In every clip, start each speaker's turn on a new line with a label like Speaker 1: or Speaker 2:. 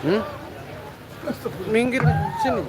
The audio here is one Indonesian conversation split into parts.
Speaker 1: Hmm? Minggir sini.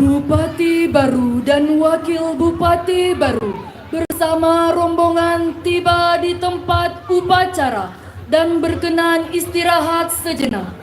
Speaker 2: Bupati baru dan Wakil Bupati baru bersama rombongan tiba di tempat upacara dan berkenan istirahat sejenak.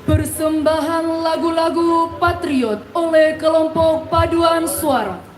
Speaker 2: Persembahan lagu-lagu patriot oleh kelompok paduan suara.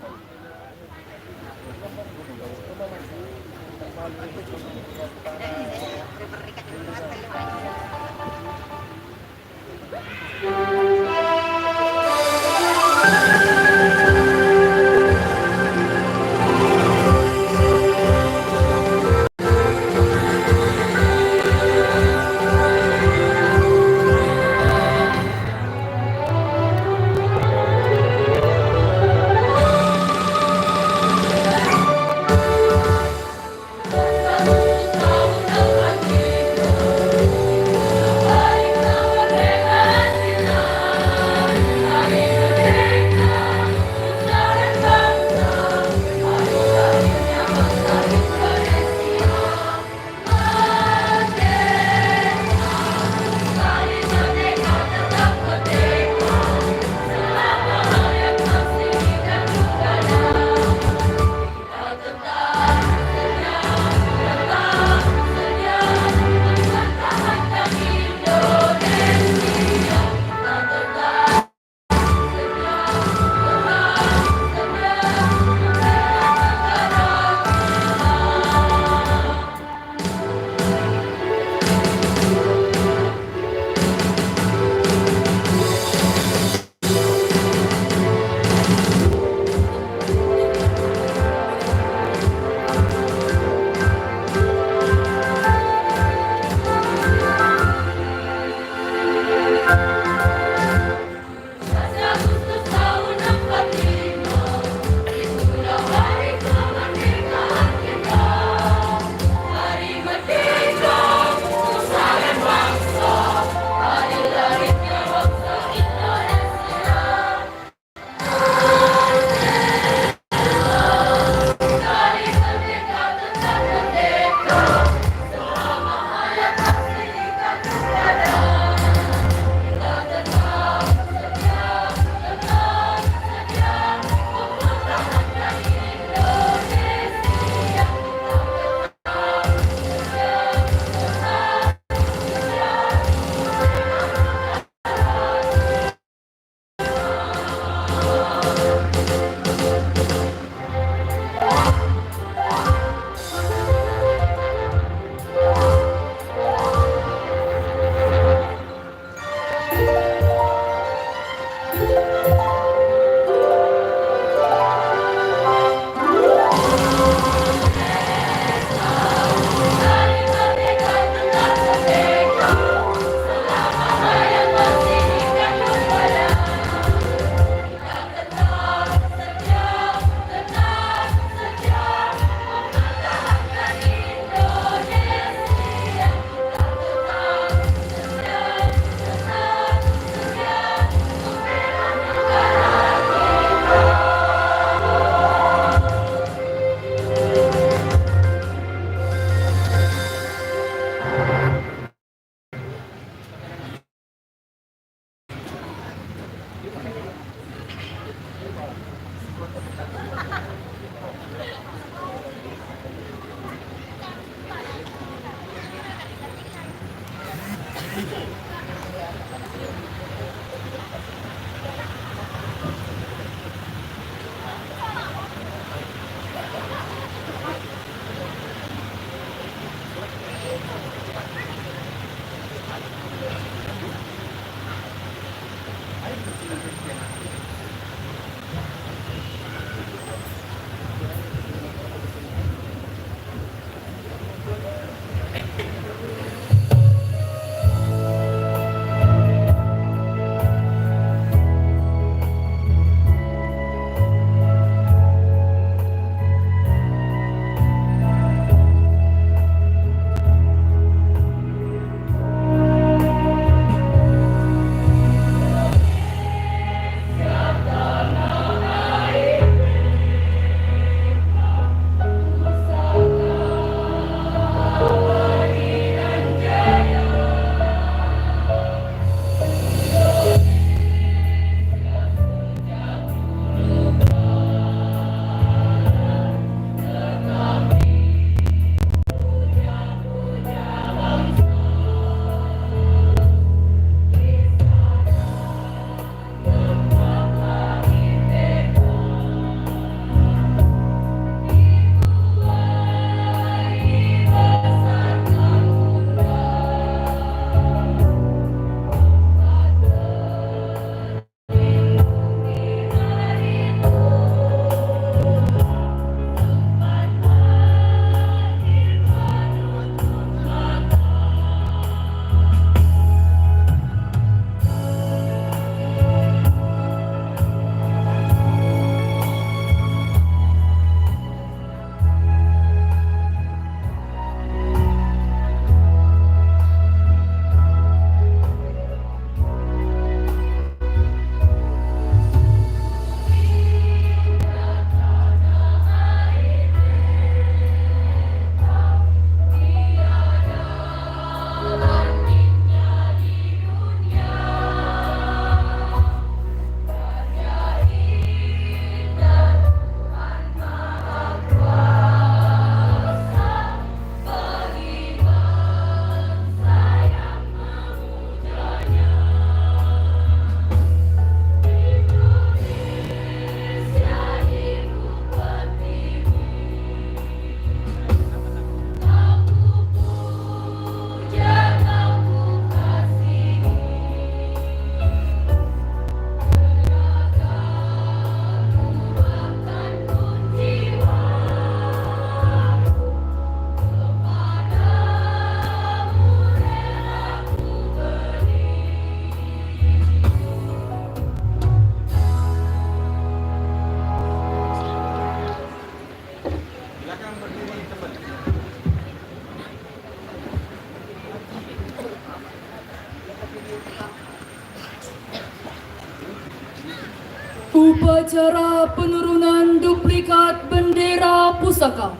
Speaker 2: Upacara penurunan duplikat bendera pusaka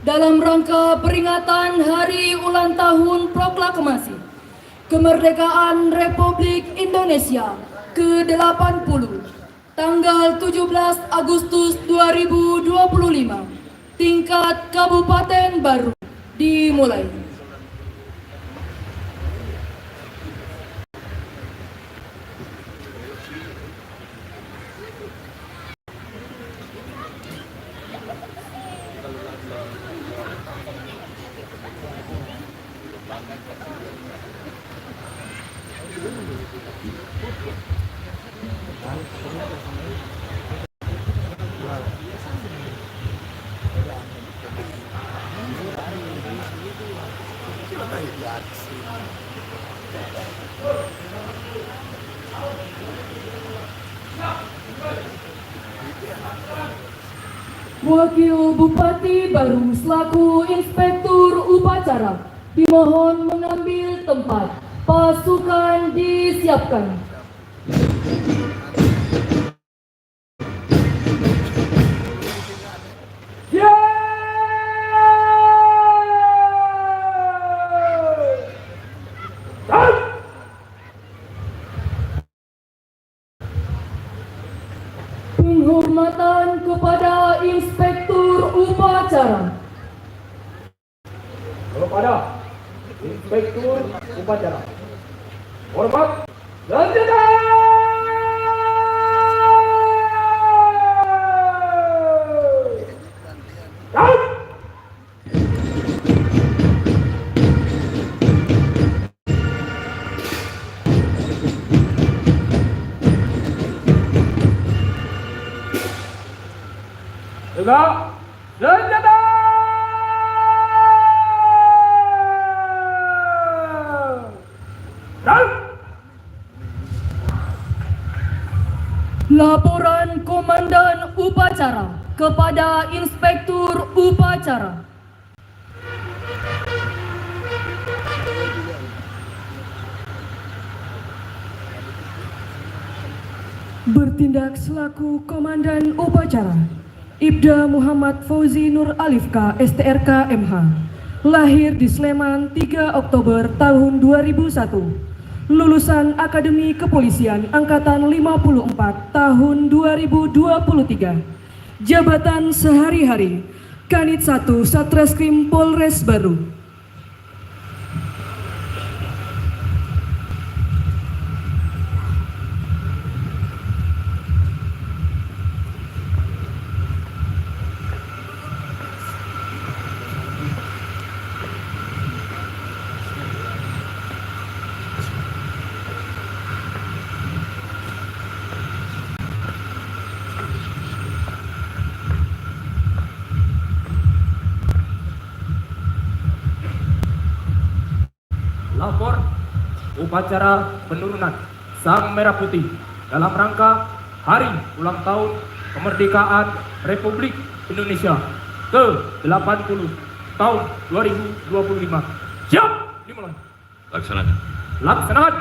Speaker 2: dalam rangka peringatan Hari Ulang Tahun Proklamasi Kemerdekaan Republik Indonesia ke-80 tanggal 17 Agustus 2025 tingkat Kabupaten Baru dimulai. Wakil Bupati Baru selaku Inspektur Upacara dimohon mengambil tempat. Pasukan disiapkan. Penghormatan kepada Inspektur Upacara.
Speaker 3: Kepada Inspektur Upacara. Hormat dan senjata. Tegak senjata.
Speaker 2: Laporan Komandan Upacara kepada Inspektur Upacara. Bertindak selaku Komandan Upacara, Ibda Muhammad Fauzi Nur Alifka, STRK MH. Lahir di Sleman 3 Oktober tahun 2001. Lulusan Akademi Kepolisian Angkatan 54 tahun 2023. Jabatan sehari-hari Kanit 1 Satreskrim Polres Baru.
Speaker 3: Lapor upacara penurunan Sang Merah Putih dalam rangka Hari Ulang Tahun Kemerdekaan Republik Indonesia ke-80 tahun 2025. Siap, dimulai.
Speaker 4: Laksanakan.
Speaker 3: Laksanakan.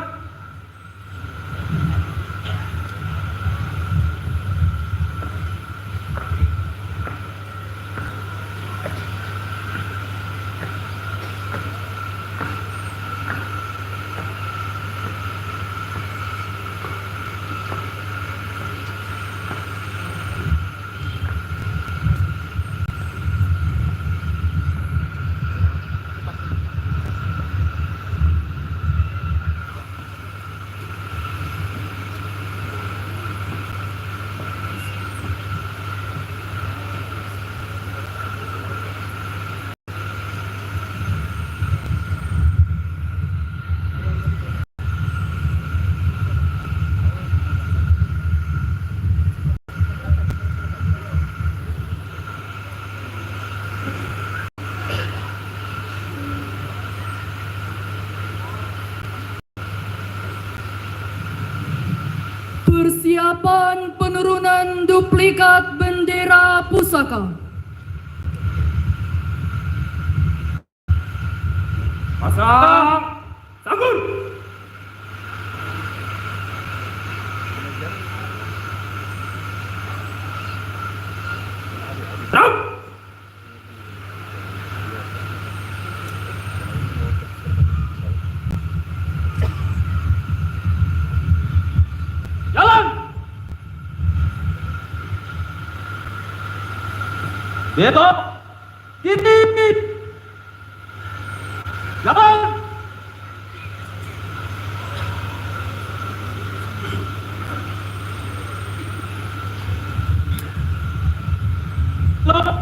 Speaker 2: Persiapan penurunan duplikat bendera pusaka.
Speaker 3: Pasang sanggur. Terang. Jalan. Besok kiri. Jalan. Kanan.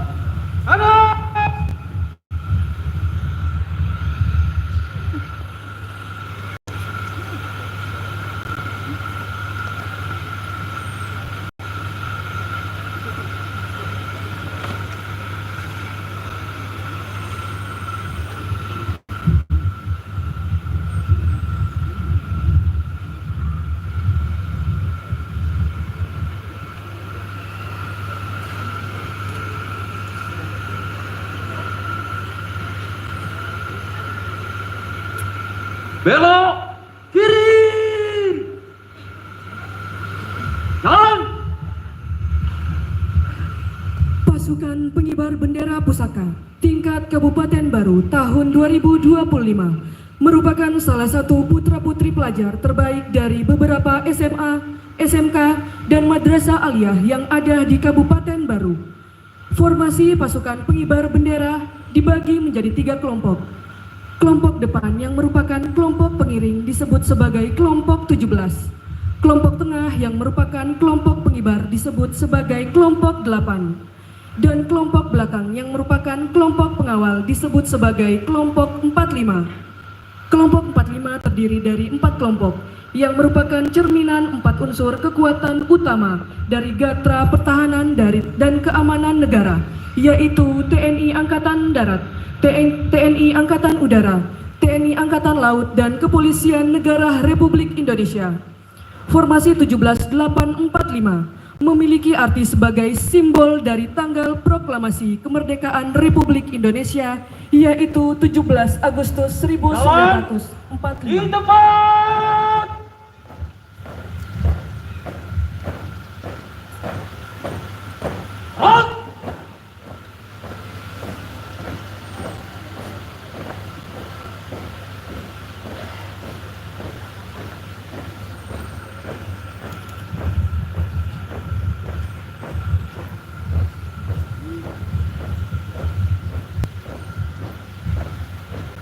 Speaker 3: Belok kiri. Jalan.
Speaker 2: Pasukan Pengibar Bendera Pusaka tingkat Kabupaten Baru tahun 2025 merupakan salah satu putra-putri pelajar terbaik dari beberapa SMA, SMK, dan Madrasah Aliyah yang ada di Kabupaten Baru. Formasi pasukan pengibar bendera dibagi menjadi 3 kelompok. Kelompok depan yang merupakan kelompok pengiring disebut sebagai kelompok 17. Kelompok tengah yang merupakan kelompok pengibar disebut sebagai kelompok 8. Dan kelompok belakang yang merupakan kelompok pengawal disebut sebagai kelompok 45. Kelompok 45 terdiri dari 4 kelompok yang merupakan cerminan 4 unsur kekuatan utama dari Gatra Pertahanan dan Keamanan Negara, yaitu TNI Angkatan Darat, TNI Angkatan Udara, TNI Angkatan Laut, dan Kepolisian Negara Republik Indonesia. Formasi 17845 memiliki arti sebagai simbol dari tanggal proklamasi kemerdekaan Republik Indonesia, yaitu 17 Agustus 1945.
Speaker 3: Di tempat. Halt.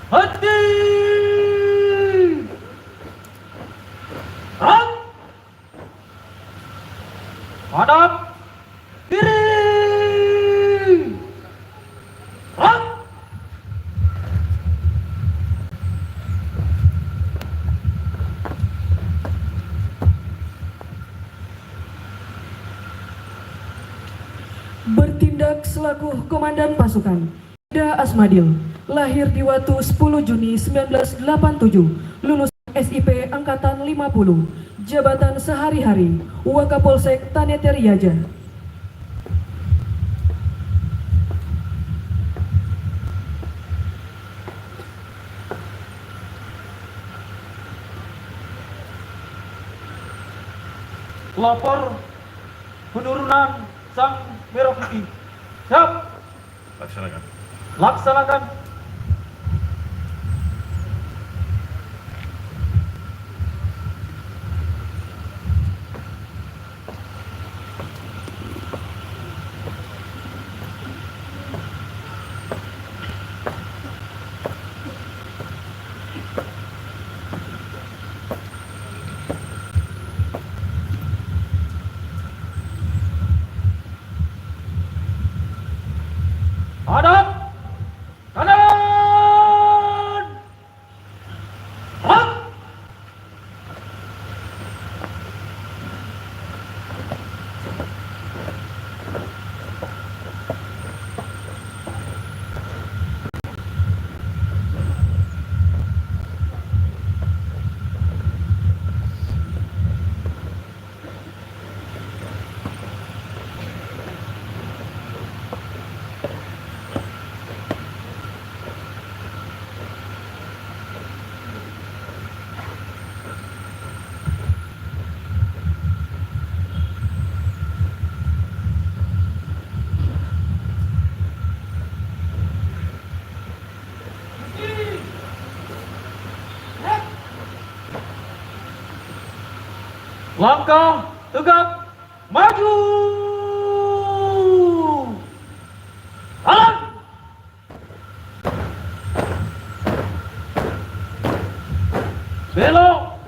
Speaker 3: Hati. Halt. Hadap diri. Halt.
Speaker 2: Bertindak selaku Komandan Pasukan, Ida Asmadil, lahir di Watu 10 Juni 1987, lulus SIP Angkatan 50, jabatan sehari-hari, Wakapolsek Tanete Riaja.
Speaker 3: Lapor penurunan sang merah putih. Siap.
Speaker 1: Laksanakan.
Speaker 3: Laksanakan. Hadap kanan. Halt. Langkah tegak maju. Jalan. Belok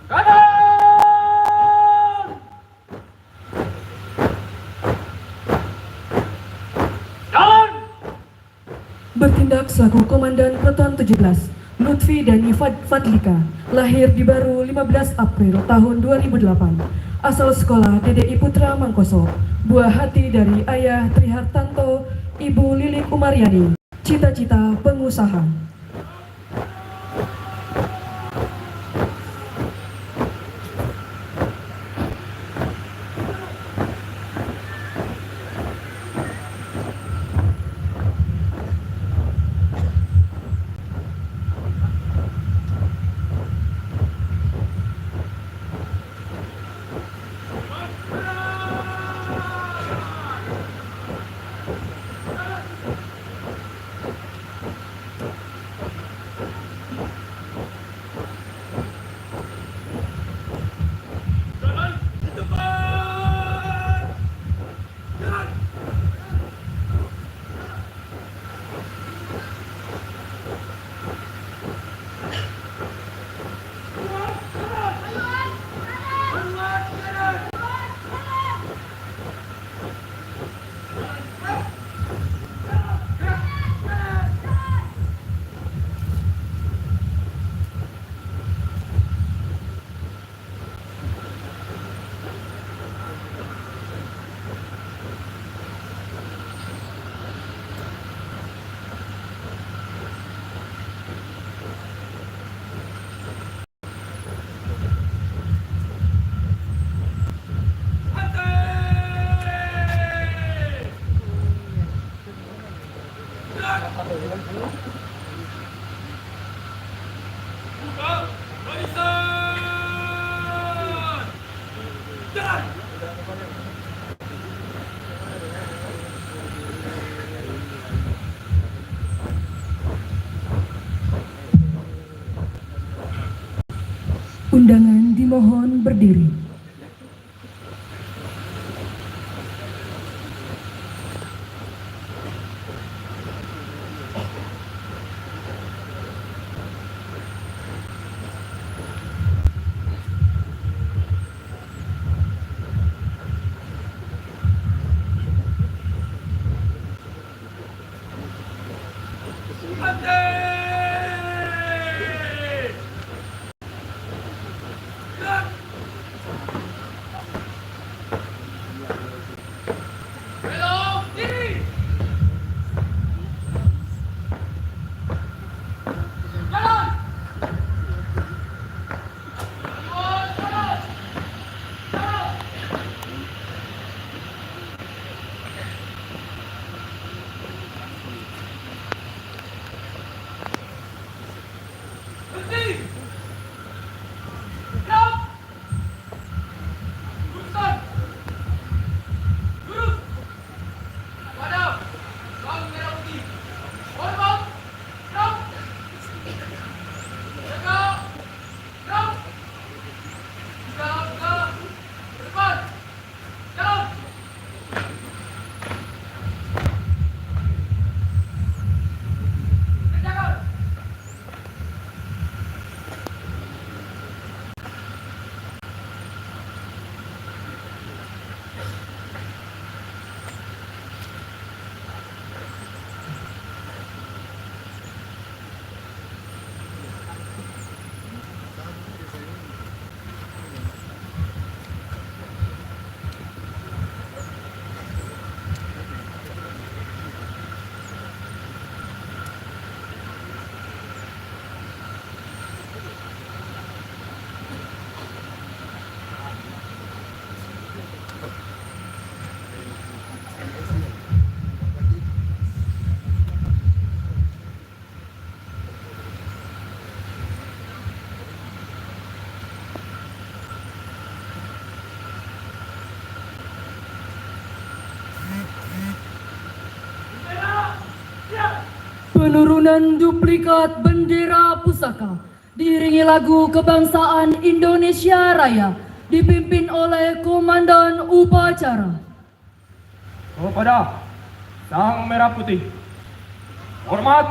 Speaker 3: kanan. Jalan.
Speaker 2: Bertindak selaku Komandan Proton 17, Lutfi Dani Fadlika, lahir di Baru 15 April tahun 2008, asal sekolah DDI Putra Mangkoso, buah hati dari ayah Trihartanto, ibu Lilik Umaryani, cita-cita pengusaha. Undangan dimohon berdiri. Penurunan duplikat bendera pusaka diiringi lagu kebangsaan Indonesia Raya dipimpin oleh Komandan Upacara.
Speaker 3: Kepada Sang Merah Putih, hormat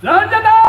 Speaker 3: senjata!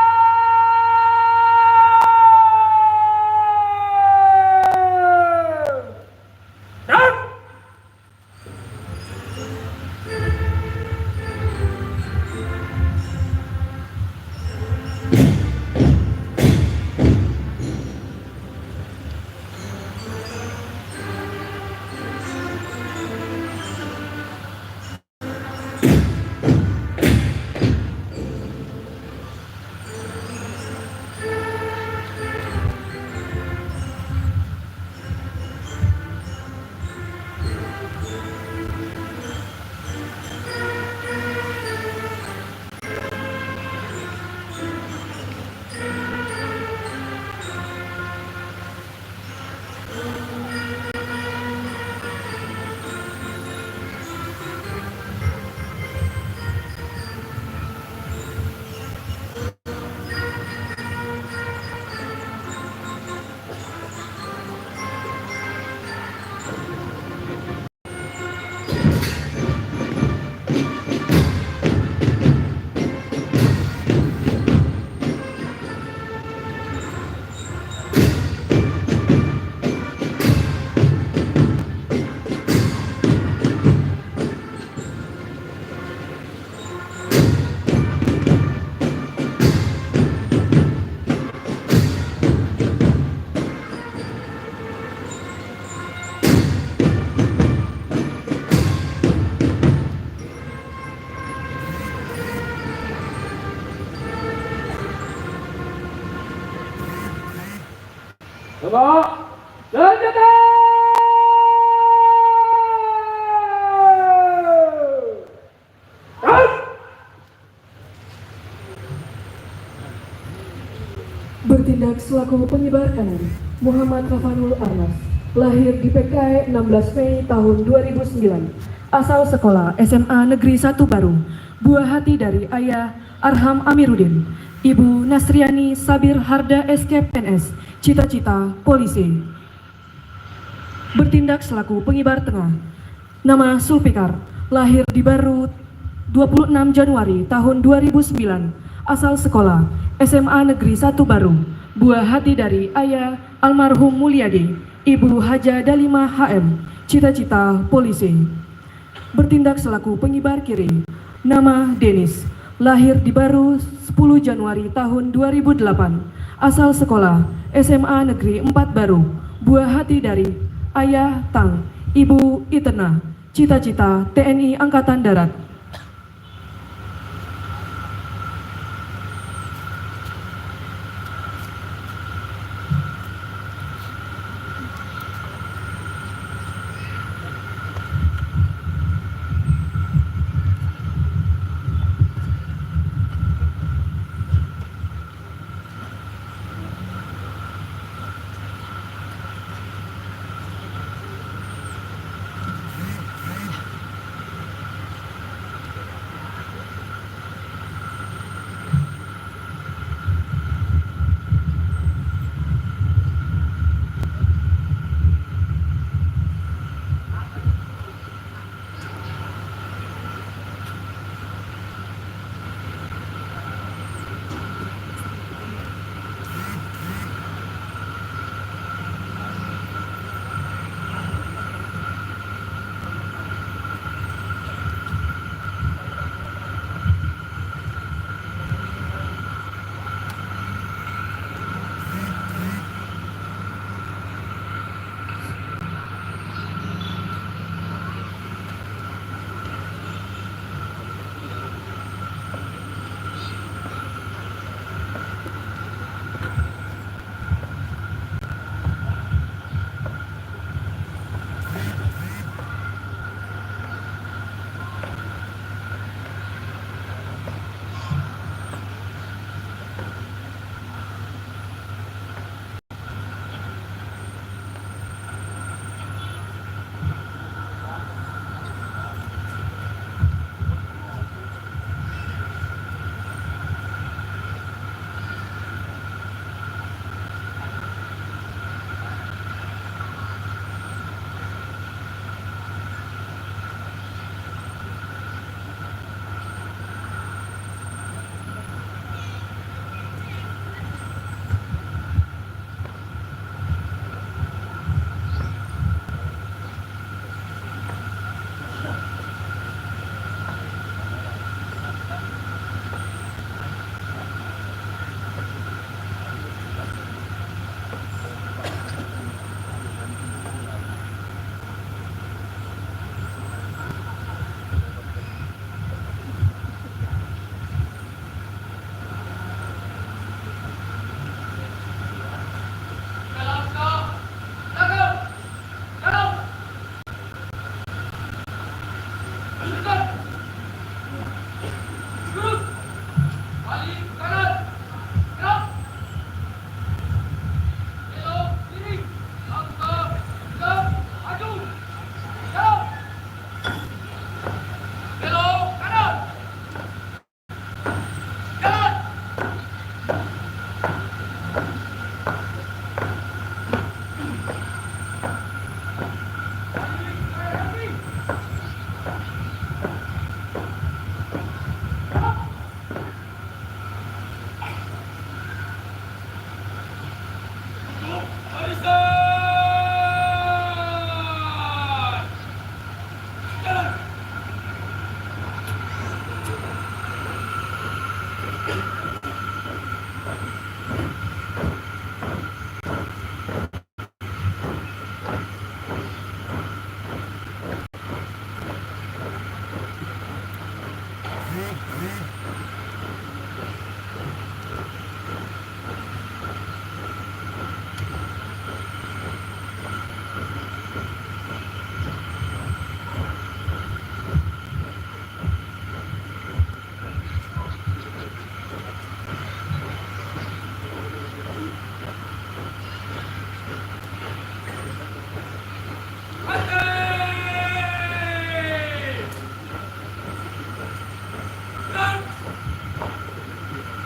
Speaker 3: Coba senjata!
Speaker 2: Bertindak selaku penyebar kanan, Muhammad Rafanul Arnas, lahir di PKI 16 Mei tahun 2009, asal sekolah SMA Negeri 1 Baru, buah hati dari ayah Arham Amiruddin, ibu Nasriani Sabir Harda SK PNS, cita-cita polisi. Bertindak selaku pengibar tengah, nama Sulfikar, lahir di Baru 26 Januari tahun 2009, asal sekolah SMA Negeri 1 Baru, buah hati dari ayah almarhum Mulyadi, ibu Haja Dalima HM, cita-cita polisi. Bertindak selaku pengibar kiri, nama Denis, lahir di Baru 10 Januari tahun 2008, asal sekolah SMA Negeri 4 Baru, buah hati dari ayah Tang, ibu Itena, cita-cita TNI Angkatan Darat.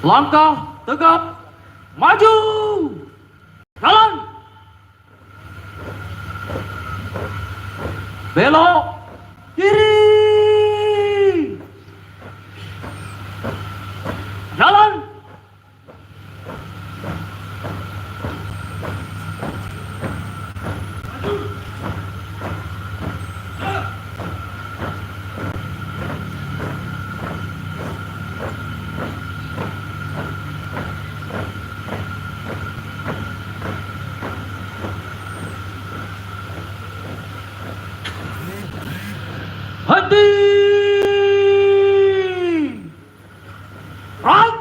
Speaker 3: Langkah tegap, maju, jalan, belok, kiri, jalan, henti, right,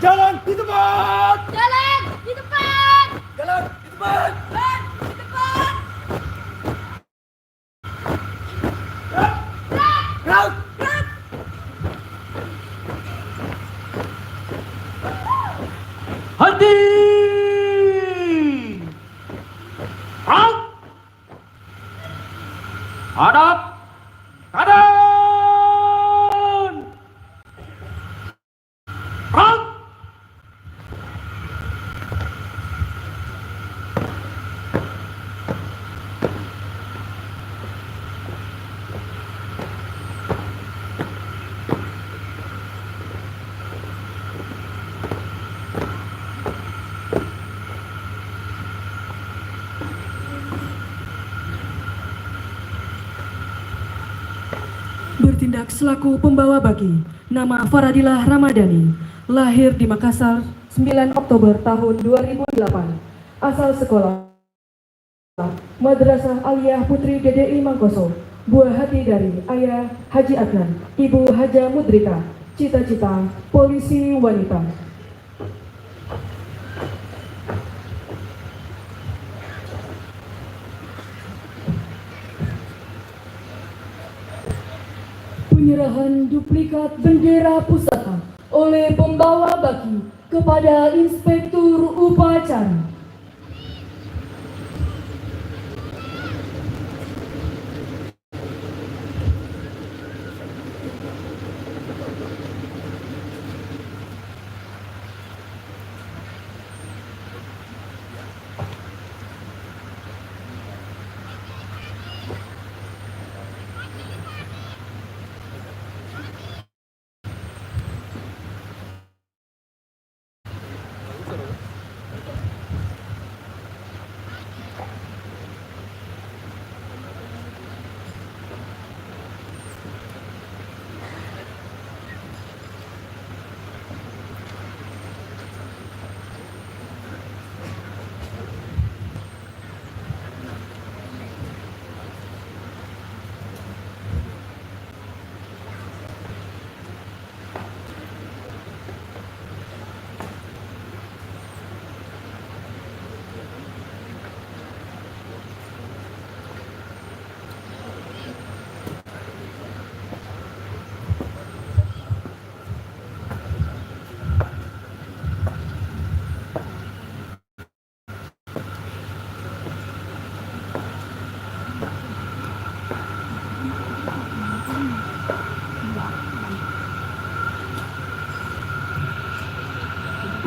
Speaker 1: Jalan di tempat.
Speaker 4: Jalan di depan.
Speaker 1: Jalan di tempat.
Speaker 4: Jalan di depan.
Speaker 1: Gerak.
Speaker 3: henti, right, hadap, kanan, right,
Speaker 2: Bertindak selaku pembawa baki, nama Faradilah Ramadhani, lahir di Makassar 9 Oktober tahun 2008, asal sekolah Madrasah Aliyah Putri DDI Mangkoso, buah hati dari ayah Haji Adnan, ibu Haja Mudrika, cita-cita polisi wanita. Penyerahan duplikat bendera pusaka oleh pembawa baki kepada Inspektur Upacara.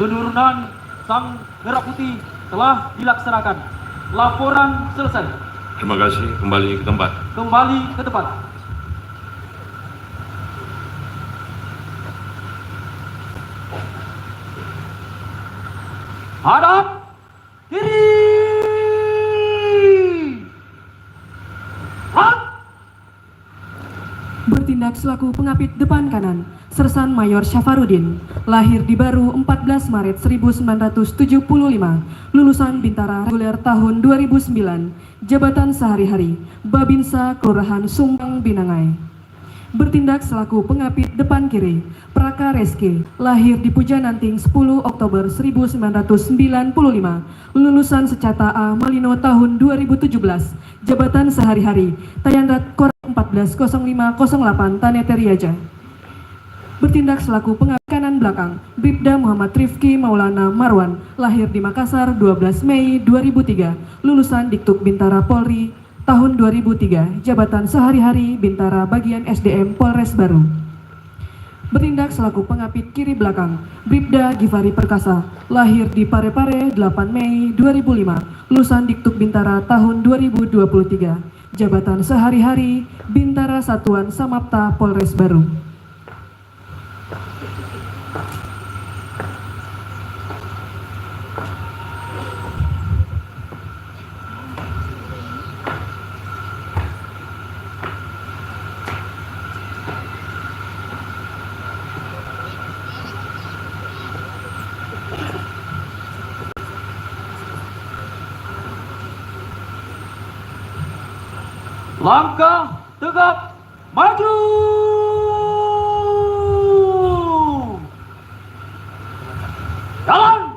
Speaker 3: penurunan Sang Merah Putih telah dilaksanakan. Laporan selesai.
Speaker 5: Terima kasih. Kembali ke tempat.
Speaker 3: Kembali ke tempat. Hadap kiri. Front.
Speaker 2: Bertindak selaku pengapit depan kanan, Sersan Mayor Syafarudin, lahir di Baru 14 Maret 1975, lulusan Bintara reguler tahun 2009, jabatan sehari-hari, Babinsa Kelurahan Sumbang Binangai. Bertindak selaku pengapit depan kiri, Praka Reski, lahir di Pujananting 10 Oktober 1995, lulusan Secata A Malino tahun 2017, jabatan sehari-hari, Tayanrat Kor 140508 Taneteriaja. Bertindak selaku pengapit kanan belakang, Bribda Muhammad Rifki Maulana Marwan, lahir di Makassar 12 Mei 2003, lulusan Diktuk Bintara Polri tahun 2003, jabatan sehari-hari Bintara Bagian SDM Polres Baru. Bertindak selaku pengapit kiri belakang, Bribda Givari Perkasa, lahir di Parepare 8 Mei 2005, lulusan Diktuk Bintara tahun 2023, jabatan sehari-hari Bintara Satuan Samapta Polres Baru.
Speaker 3: Langkah tegap maju. Jalan.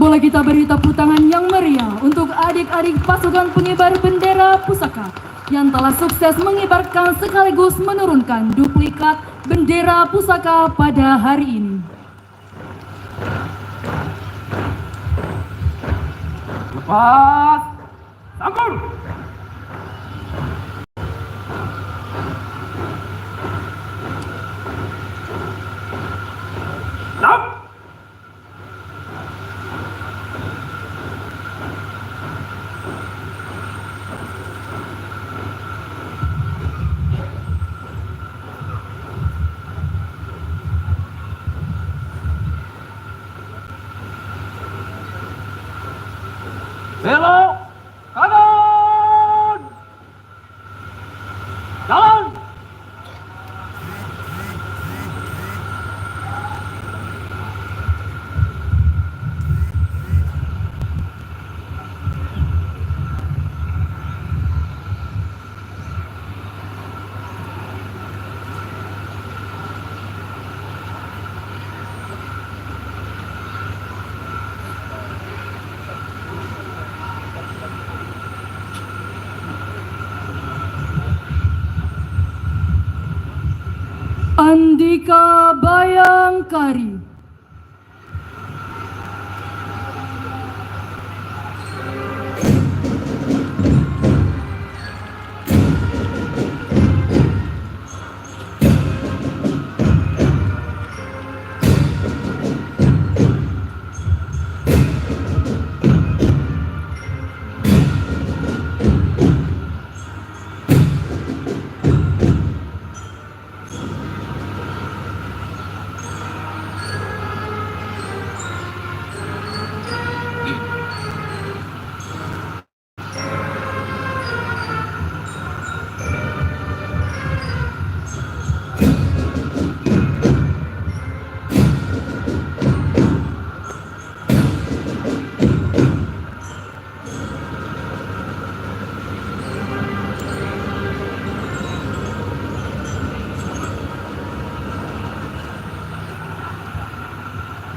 Speaker 2: Boleh kita beri tepuk tangan yang meriah untuk adik-adik pasukan pengibar bendera pusaka yang telah sukses mengibarkan sekaligus menurunkan duplikat bendera pusaka pada hari ini.
Speaker 3: Lepas. Sambung. Stop. Belok kanan. Jalan.
Speaker 2: Andika Bayangkari.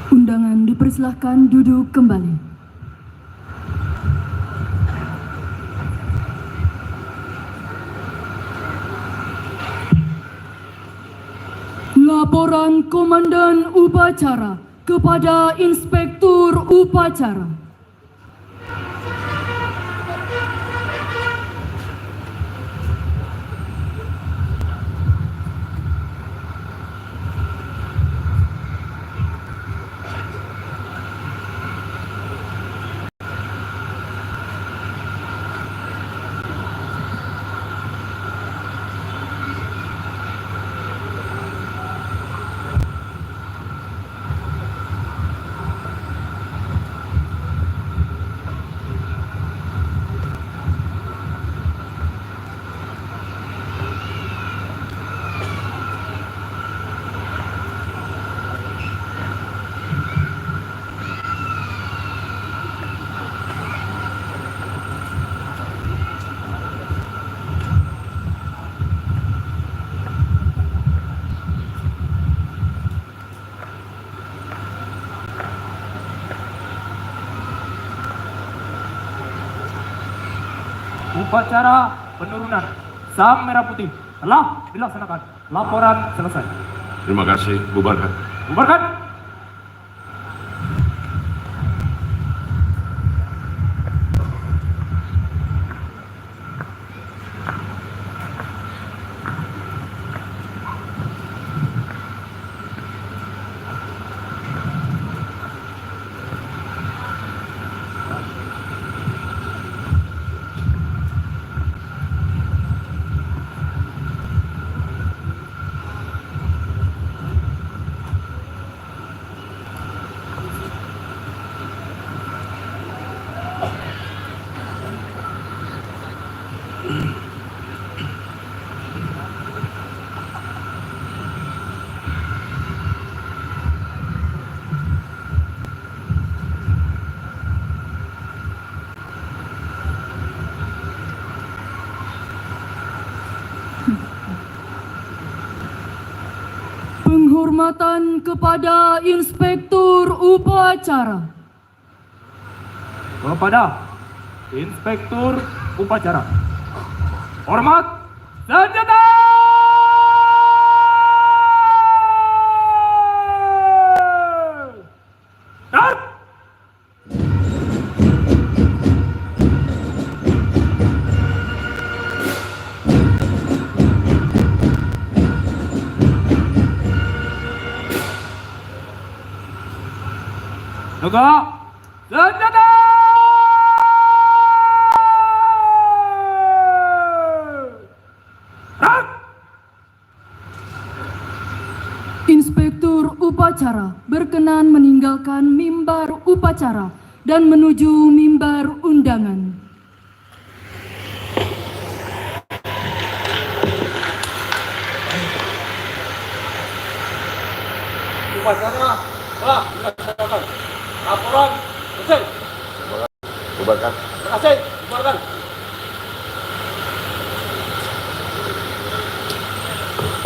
Speaker 2: Undangan dipersilahkan duduk kembali. Laporan Komandan Upacara kepada Inspektur Upacara.
Speaker 3: Upacara penurunan Sang Merah Putih telah dilaksanakan. Laporan selesai.
Speaker 5: Terima kasih. Bubarkan.
Speaker 3: Bubarkan.
Speaker 2: Penghormatan kepada Inspektur Upacara.
Speaker 3: Kepada Inspektur Upacara. Hormat senjata! Start! Tegak senjata! Start!
Speaker 2: Inspektur Upacara berkenan meninggalkan mimbar upacara dan menuju mimbar undangan.
Speaker 1: Upacara telah dilaksanakan. Laporan selesai.
Speaker 5: Bubarkan.
Speaker 1: Terima kasih. Bubarkan.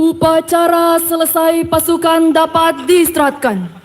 Speaker 2: Upacara selesai, pasukan dapat diistirahatkan.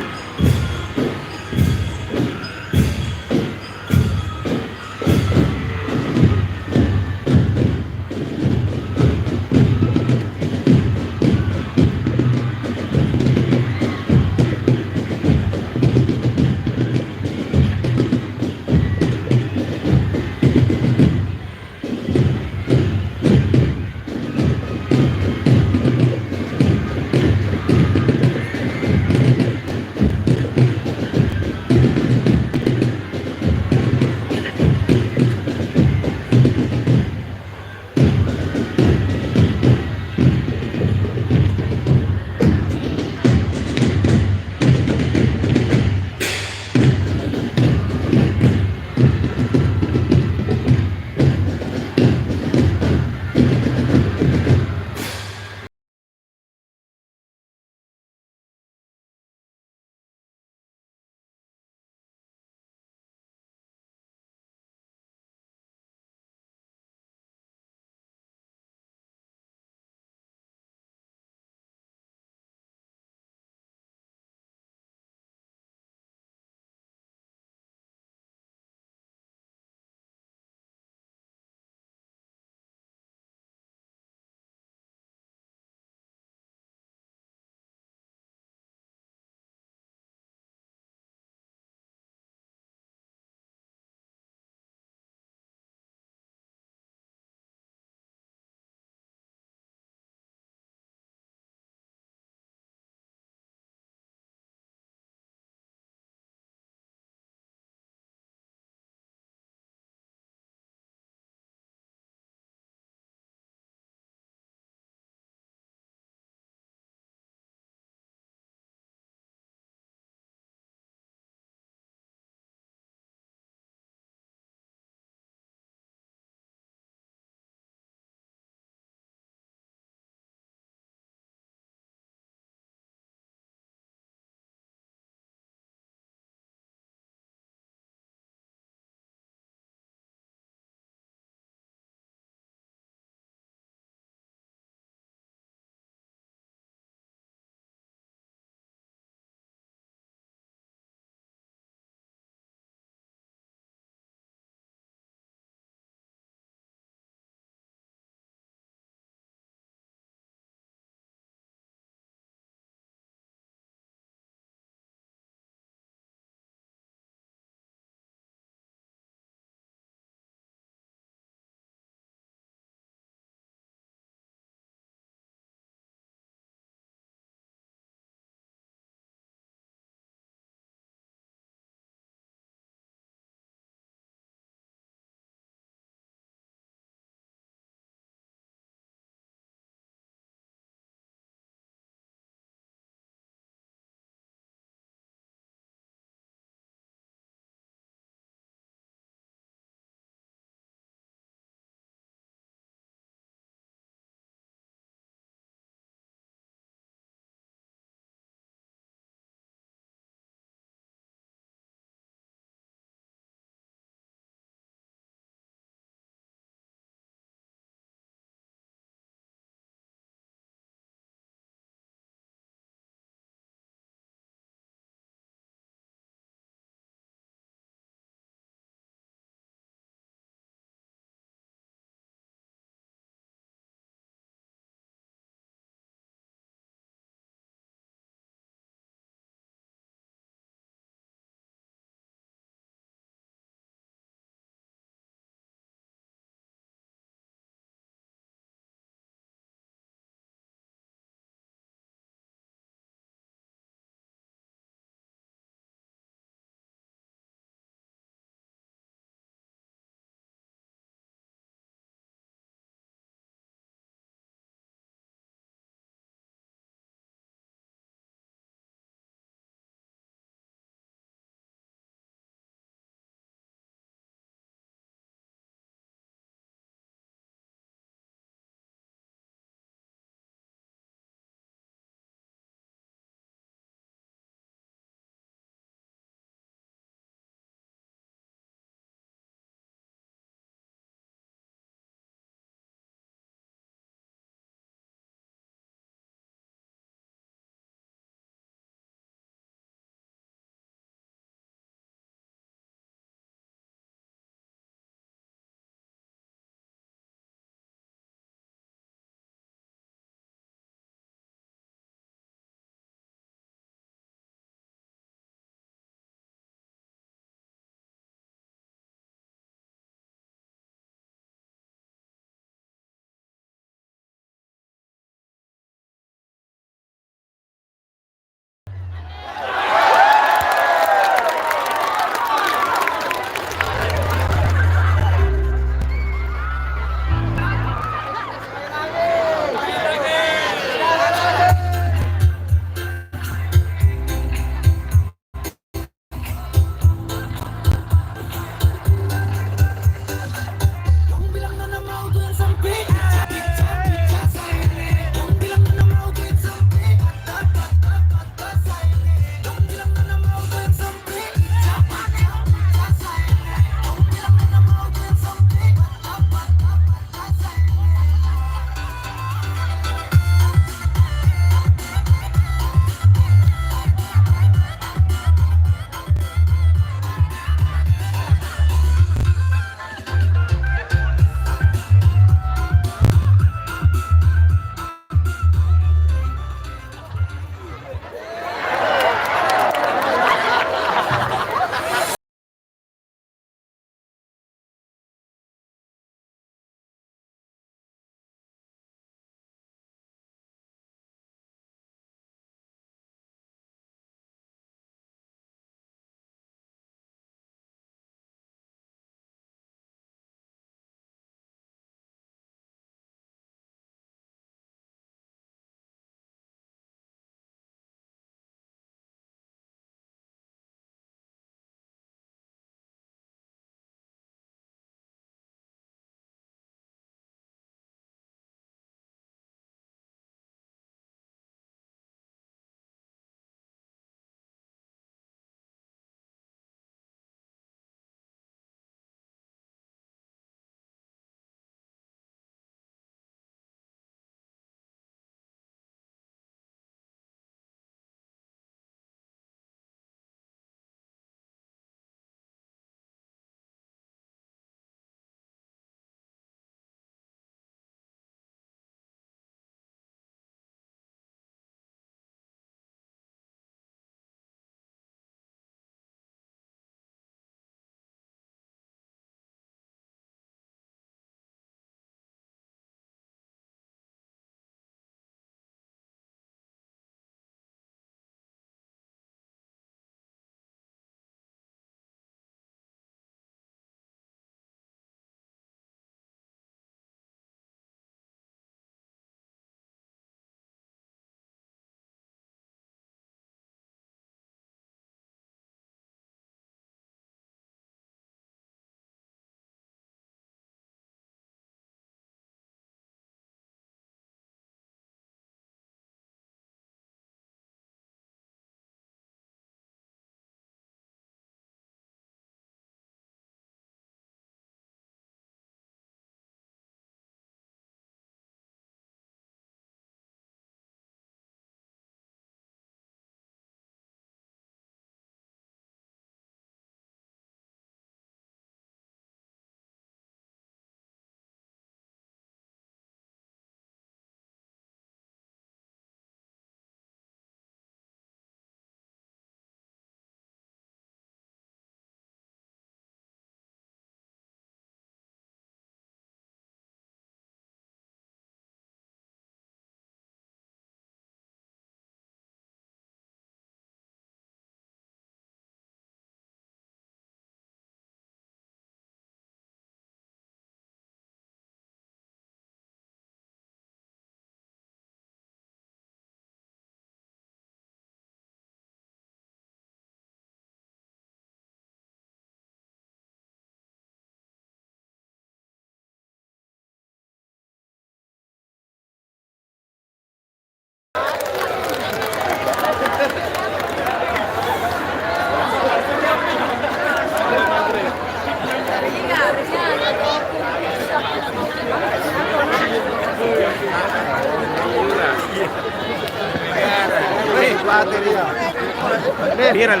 Speaker 1: Viral.